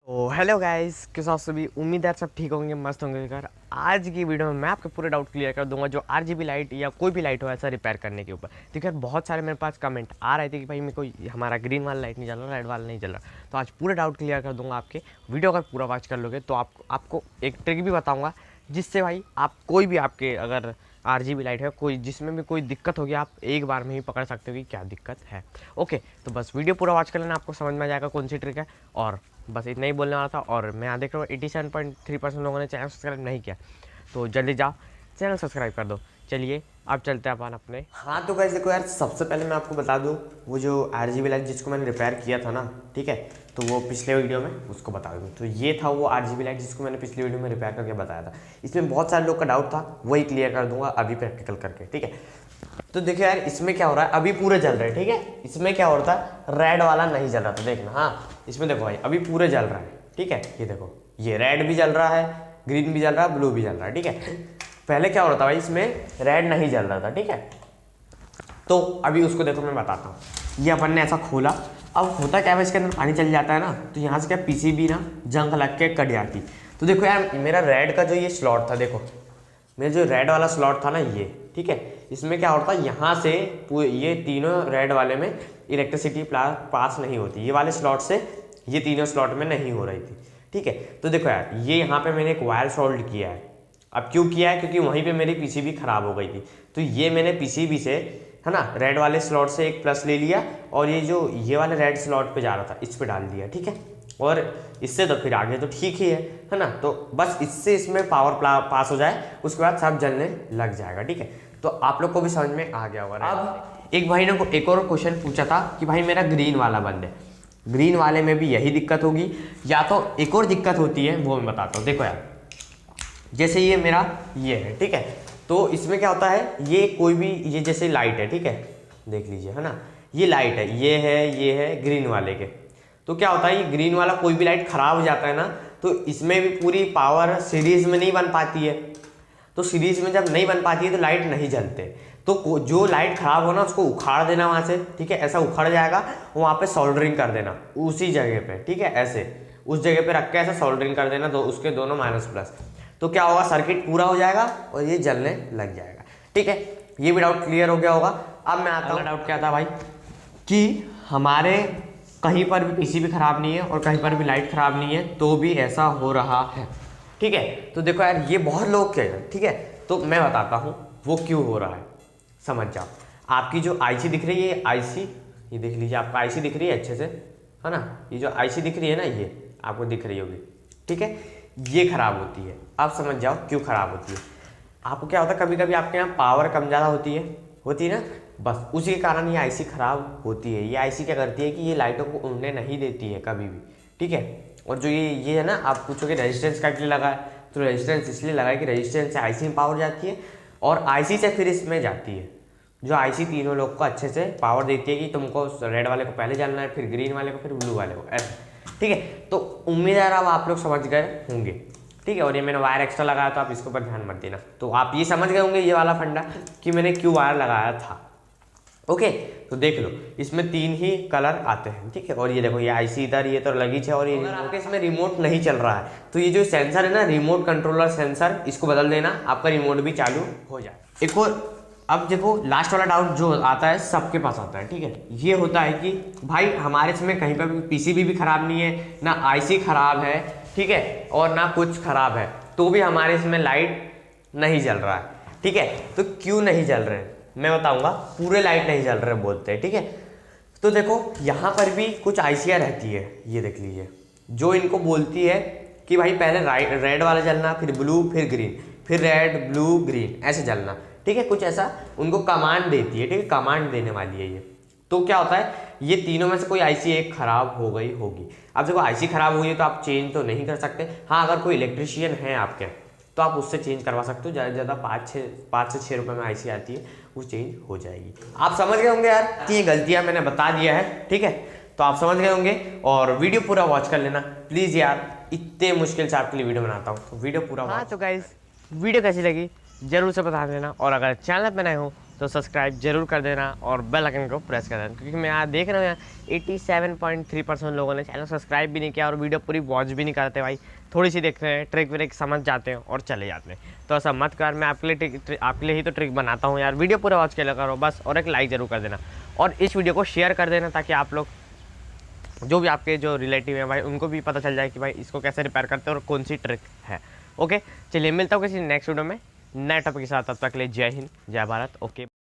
तो hello guys, किस आप सभी, उम्मीद है आप सब ठीक होंगे, मस्त होंगे। कर आज की वीडियो में मैं आपके पूरे डाउट क्लियर कर दूंगा जो आरजीबी लाइट या कोई भी लाइट हो ऐसा रिपेयर करने के ऊपर। देखिए बहुत सारे मेरे पास कमेंट आ रहे थे कि भाई मेरे को हमारा ग्रीन वाला लाइट नहीं जल रहा, रेड वाला नहीं जल रहा। तो आज पूरे डाउट क्लियर कर दूंगा आपके। वीडियो अगर पूरा वॉच कर लोगे तो आपको एक ट्रिक भी बताऊँगा जिससे भाई आप कोई भी आपके अगर आरजीबी लाइट है कोई जिसमें भी कोई दिक्कत होगी आप एक बार में ही पकड़ सकते हो कि क्या दिक्कत है। ओके, तो बस वीडियो पूरा वॉच कर लेना, आपको समझ में आ जाएगा कौन सी ट्रिक है। और बस इतना ही बोलने वाला था। और मैं यहाँ देख रहा हूँ 87.3% लोगों ने चैनल सब्सक्राइब नहीं किया, तो जल्दी जाओ चैनल सब्सक्राइब कर दो। चलिए अब चलते हैं अपन अपने। हाँ तो गाइस देखो यार, सबसे पहले मैं आपको बता दूँ वो जो आरजीबी लाइट जिसको मैंने रिपेयर किया था ना, ठीक है, तो वो पिछले वीडियो में उसको बता दूँ। तो ये था वो आरजीबी लाइट जिसको मैंने पिछले वीडियो में रिपेयर करके बताया था। इसमें बहुत सारे लोग का डाउट था, वही क्लियर कर दूंगा अभी प्रैक्टिकल करके, ठीक है। तो देखो यार इसमें क्या हो रहा है, अभी पूरे जल रहे हैं, ठीक है। इसमें क्या हो रहा था, रेड वाला नहीं जल रहा था, देखना। हाँ इसमें देखो भाई अभी पूरे जल रहा है, ठीक है। ये देखो ये रेड भी जल रहा है, ग्रीन भी जल रहा है, ब्लू भी जल रहा है, ठीक है। पहले क्या हो रहा था भाई, इसमें रेड नहीं जल रहा था, ठीक है। तो अभी उसको देखो मैं बताता हूँ। ये अपन ने ऐसा खोला, अब होता क्या है इसके अंदर पानी चल जाता है ना, तो यहाँ से क्या पीसीबी ना जंग लग के कट जाती। तो देखो यार मेरा रेड का जो ये स्लॉट था, देखो मेरा जो रेड वाला स्लॉट था ना ये, ठीक है, इसमें क्या होता है यहाँ से ये तीनों रेड वाले में इलेक्ट्रिसिटी पास नहीं होती, ये वाले स्लॉट से ये तीनों स्लॉट में नहीं हो रही थी, ठीक है। तो देखो यार ये यहाँ पे मैंने एक वायर सोल्ड किया है। अब क्यों किया है, क्योंकि वहीं पे मेरी पीसीबी खराब हो गई थी। तो ये मैंने पीसीबी से है ना रेड वाले स्लॉट से एक प्लस ले लिया और ये जो ये वाले रेड स्लॉट पे जा रहा था इस पे डाल दिया, ठीक है। और इससे तो फिर आगे तो ठीक ही है ना। तो बस इससे इसमें पावर पास हो जाए, उसके बाद सब जलने लग जाएगा, ठीक है। तो आप लोग को भी समझ में आ गया होगा। अब एक भाई ने एक और क्वेश्चन पूछा था कि भाई मेरा ग्रीन वाला बंद है, ग्रीन वाले में भी यही दिक्कत होगी या तो एक और दिक्कत होती है, वो मैं बताता हूँ। देखो यार जैसे ये मेरा ये है, ठीक है, तो इसमें क्या होता है, ये कोई भी ये जैसे लाइट है, ठीक है, देख लीजिए है ना, ये लाइट है, ये है ग्रीन वाले के। तो क्या होता है, ये ग्रीन वाला कोई भी लाइट खराब हो जाता है ना, तो इसमें भी पूरी पावर सीरीज में नहीं बन पाती है। तो सीरीज में जब नहीं बन पाती है तो लाइट नहीं जलते। तो जो लाइट खराब हो ना उसको उखाड़ देना वहाँ से, ठीक है, ऐसा उखड़ जाएगा, वहाँ पे सोल्डरिंग कर देना उसी जगह पे, ठीक है, ऐसे उस जगह पे रख के ऐसा सोल्डरिंग कर देना, तो उसके दोनों माइनस प्लस। तो क्या होगा, सर्किट पूरा हो जाएगा और ये जलने लग जाएगा, ठीक है। ये भी डाउट क्लियर हो गया होगा। अब मैं आता हूँ, डाउट क्या था भाई कि हमारे कहीं पर भी पीसीबी खराब नहीं है और कहीं पर भी लाइट खराब नहीं है, तो भी ऐसा हो रहा है, ठीक है। तो देखो यार ये बहुत लोग कह रहे हैं, ठीक है, तो मैं बताता हूँ वो क्यों हो रहा है, समझ जाओ। आपकी जो आईसी दिख रही है, आईसी ये देख लीजिए, आपका आईसी दिख रही है अच्छे से, है ना, ये जो आईसी दिख रही है ना, ये आपको दिख रही होगी, ठीक है, ये खराब होती है। आप समझ जाओ क्यों खराब होती है। आपको क्या होता है, कभी कभी आपके यहाँ पावर कम ज़्यादा होती है ना, बस उसी के कारण ये आईसी खराब होती है। ये आईसी क्या करती है कि ये लाइटों को उड़ने नहीं देती है कभी भी, ठीक है। और जो ये है ना, आप पूछोगे रेजिस्टेंस का लिए लगा है, तो रेजिस्टेंस इसलिए लगा है कि रेजिस्टेंस से आईसी में पावर जाती है और आईसी से फिर इसमें जाती है। जो आईसी तीनों लोग को अच्छे से पावर देती है कि तुमको रेड वाले को पहले जलना है, फिर ग्रीन वाले को, फिर ब्लू वाले को, ऐसे, ठीक है। तो उम्मीद है अब आप लोग समझ गए होंगे, ठीक है। और ये मैंने वायर एक्स्ट्रा लगाया तो आप इसके ऊपर ध्यान मत देना। तो आप ये समझ गए होंगे ये वाला फंडा कि मैंने क्यों वायर लगाया था। ओके, तो देख लो इसमें 3 ही कलर आते हैं, ठीक है। और ये देखो ये आईसी इधर, ये तो लगी है, और ये आपके इसमें रिमोट नहीं चल रहा है तो ये जो सेंसर है ना, रिमोट कंट्रोलर सेंसर, इसको बदल देना, आपका रिमोट भी चालू हो जाए। एक और अब देखो लास्ट वाला डाउट जो आता है सबके पास आता है, ठीक है। ये होता है कि भाई हमारे इसमें कहीं पर भी पीसीबी भी खराब नहीं है, ना आईसी खराब है, ठीक है, और ना कुछ खराब है, तो भी हमारे इसमें लाइट नहीं जल रहा है, ठीक है। तो क्यों नहीं जल रहे हैं मैं बताऊंगा। पूरे लाइट नहीं जल रहे बोलते हैं, ठीक है। तो देखो यहाँ पर भी कुछ आईसियाँ रहती है, ये देख लीजिए, जो इनको बोलती है कि भाई पहले रेड वाला जलना, फिर ब्लू, फिर ग्रीन, फिर रेड ब्लू ग्रीन, ऐसे जलना, ठीक है। कुछ ऐसा उनको कमांड देती है, ठीक है, कमांड देने वाली है ये। तो क्या होता है, ये तीनों में से कोई आईसी एक खराब हो गई होगी। अब देखो आईसी खराब हुई है तो आप चेंज तो नहीं कर सकते। हाँ अगर कोई इलेक्ट्रिशियन है आपके तो आप उससे चेंज करवा सकते हो, ज़्यादा से ज़्यादा 5 से 6 रुपये में आईसी आती है, वो चेंज हो जाएगी। आप समझ गए होंगे यार, ये गलतियाँ मैंने बता दिया है, ठीक है। तो आप समझ गए होंगे और वीडियो पूरा वॉच कर लेना प्लीज़ यार, इतने मुश्किल से आपके लिए वीडियो बनाता हूँ, तो वीडियो पूरा। हाँ तो गाइस वीडियो कैसी लगी जरूर से बता देना, और अगर चैनल पर नए हो तो सब्सक्राइब जरूर कर देना और बेल आइकन को प्रेस कर देना, क्योंकि मैं यहाँ देख रहा हूँ यहाँ 87.3% लोगों ने चैनल सब्सक्राइब भी नहीं किया और वीडियो पूरी वॉच भी नहीं करते भाई, थोड़ी सी देखते हैं, ट्रिक व्रिक समझ जाते हैं और चले जाते हैं। तो ऐसा मत कर, मैं आपके लिए ही तो ट्रिक बनाता हूँ यार, वीडियो पूरा वॉच के लिए करो बस, और एक लाइक जरूर कर देना और इस वीडियो को शेयर कर देना, ताकि आप लोग जो भी आपके जो रिलेटिव हैं भाई उनको भी पता चल जाए कि भाई इसको कैसे रिपेयर करते हैं और कौन सी ट्रिक है। ओके, चलिए मिलता हूँ किसी नेक्स्ट वीडियो में नए टॉपिक के साथ, तब तक के लिए जय हिंद जय भारत। ओके।